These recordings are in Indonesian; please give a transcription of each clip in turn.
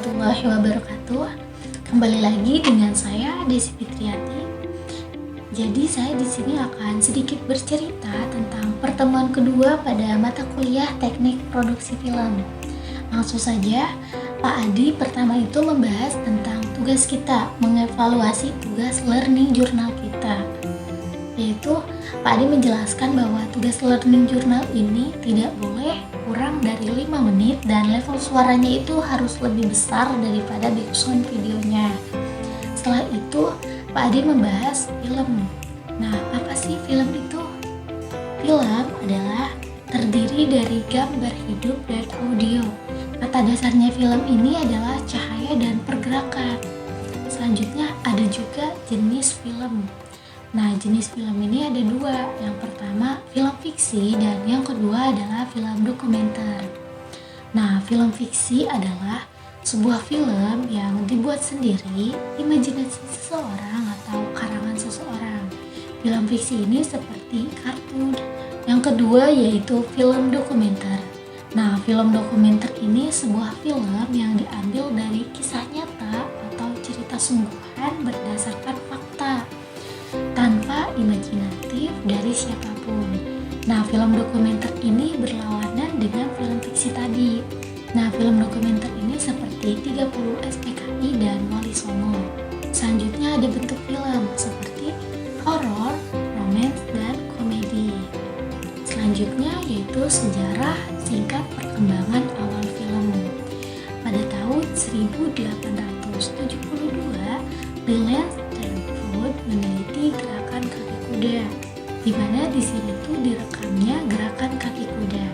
warahmatullahi wabarakatuh. Kembali lagi dengan saya Desi Fitriati. Jadi saya di sini akan sedikit bercerita tentang pertemuan kedua pada mata kuliah Teknik Produksi Film. Langsung saja, Pak Adi pertama itu membahas tentang tugas kita, mengevaluasi tugas learning journal kita. Yaitu Pak Adi menjelaskan bahwa tugas learning journal ini tidak boleh kurang dari 5 menit dan level suaranya itu harus lebih besar daripada background videonya. Setelah itu Pak Adi membahas film. Nah, apa sih film itu? Film adalah terdiri dari gambar hidup dan audio. Kata dasarnya film ini adalah cahaya dan pergerakan. Selanjutnya ada juga jenis film. Nah, jenis film ini ada dua. Yang pertama film fiksi dan yang kedua adalah film dokumenter. Nah, film fiksi adalah sebuah film yang dibuat sendiri, imajinasi seseorang atau karangan seseorang. Film fiksi ini seperti kartun. Yang kedua yaitu film dokumenter. Nah, film dokumenter ini sebuah film yang diambil dari kisah nyata atau cerita sungguhan berdasarkan fakta, tanpa imajinatif dari siapapun. Nah, film dokumenter ini berlawanan dengan film fiksi tadi. Nah, film dokumenter ini seperti 30 SPKI dan Wali Songo. Selanjutnya ada bentuk film seperti horor, romance, dan komedi. Selanjutnya yaitu sejarah singkat perkembangan awal film. Pada tahun 1872, Lilian meneliti gerakan kaki kuda, di mana di sini tuh direkamnya gerakan kaki kuda.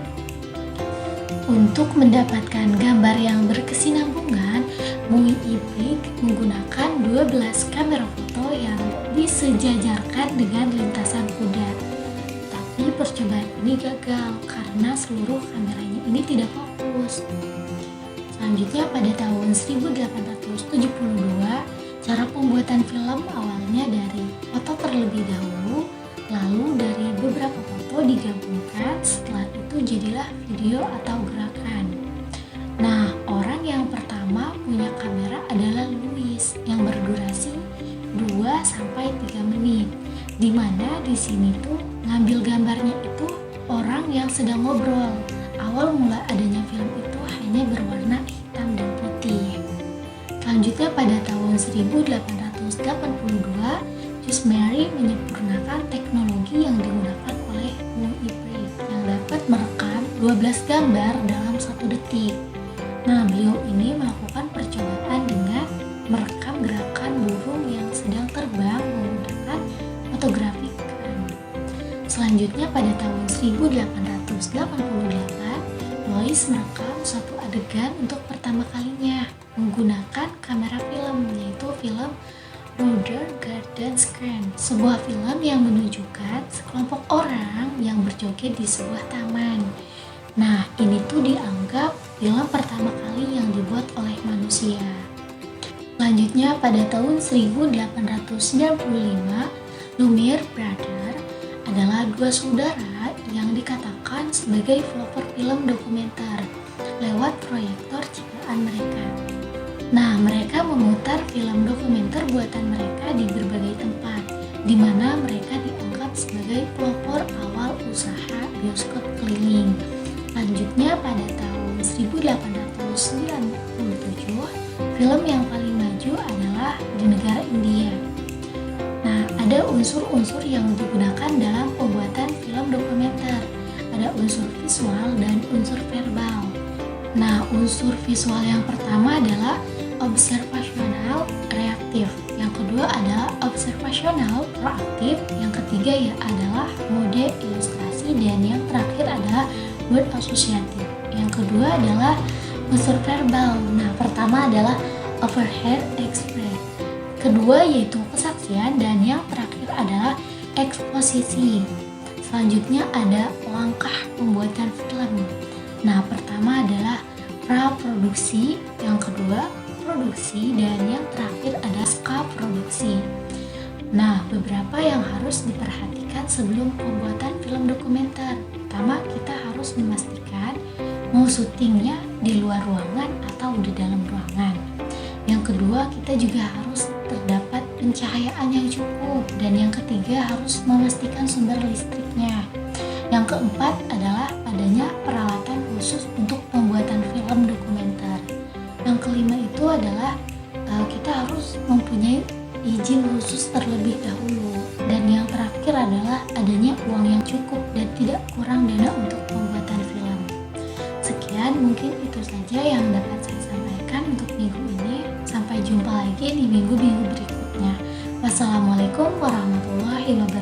Untuk mendapatkan gambar yang berkesinambungan, Mui Ibrik menggunakan 12 kamera foto yang disejajarkan dengan lintasan kuda. Tapi percobaan ini gagal karena seluruh kameranya ini tidak fokus. Selanjutnya pada tahun 1872, cara pembuatan film awalnya dari foto terlebih dahulu, lalu dari beberapa foto digabungkan, setelah itu jadilah video atau gerakan. Nah, orang yang pertama punya kamera adalah Louis yang berdurasi 2-3 menit. Dimana di sini tuh ngambil gambarnya itu orang yang sedang ngobrol. Awal mula adanya film itu hanya berwarna hitam dan putih. Selanjutnya pada tahun 1882, Just Mary menyempurnakan teknologi yang digunakan oleh Mui Ibrik yang dapat merekam 12 gambar dalam 1 detik. Nah, beliau ini melakukan percobaan dengan merekam gerakan burung yang sedang terbang menggunakan fotografi keren. Selanjutnya pada tahun 1888, Lois merekam suatu adegan untuk pertama kalinya menggunakan kamera film, yaitu film Ruther Gordon Screen, sebuah film yang menunjukkan sekelompok orang yang berjoget di sebuah taman. Nah, ini tuh dianggap film pertama kali yang dibuat oleh manusia. Selanjutnya pada tahun 1895, Lumiere Brothers adalah dua saudara yang dikatakan sebagai pelopor film dokumenter lewat proyektor ciptaan mereka. Nah, mereka memutar film dokumenter buatan mereka di berbagai tempat, di mana mereka dianggap sebagai pelopor awal usaha bioskop keliling. Lanjutnya pada tahun 1897, film yang paling maju adalah di negara India. Nah, ada unsur-unsur yang digunakan dalam pembuatan film dokumenter. Ada unsur visual dan unsur verbal. Nah, unsur visual yang pertama adalah observasional reaktif, yang kedua adalah observasional proaktif, yang ketiga ya adalah mode ilustrasi, dan yang terakhir adalah word associative. Yang kedua adalah unsur verbal. Nah, pertama adalah overhead express, kedua yaitu kesaksian, dan yang terakhir adalah eksposisi. Selanjutnya ada langkah pembuatan film. Nah, pertama adalah praproduksi, yang kedua produksi, dan yang terakhir ada ska-produksi. Nah, beberapa yang harus diperhatikan sebelum pembuatan film dokumenter. Pertama, kita harus memastikan mau syutingnya di luar ruangan atau di dalam ruangan. kedua, kita juga harus terdapat pencahayaan yang cukup. Dan yang ketiga, harus memastikan sumber listriknya. Yang keempat adalah adanya peralatan khusus untuk pembuatan film dokumenter. Yang kelima itu adalah kita harus mempunyai izin khusus terlebih dahulu. Dan yang terakhir adalah adanya uang yang cukup dan tidak kurang dana untuk pembuatan film. Sekian, mungkin itu saja yang dapat saya sampaikan untuk minggu ini. Sampai jumpa lagi di minggu-minggu berikutnya. Wassalamualaikum warahmatullahi wabarakatuh.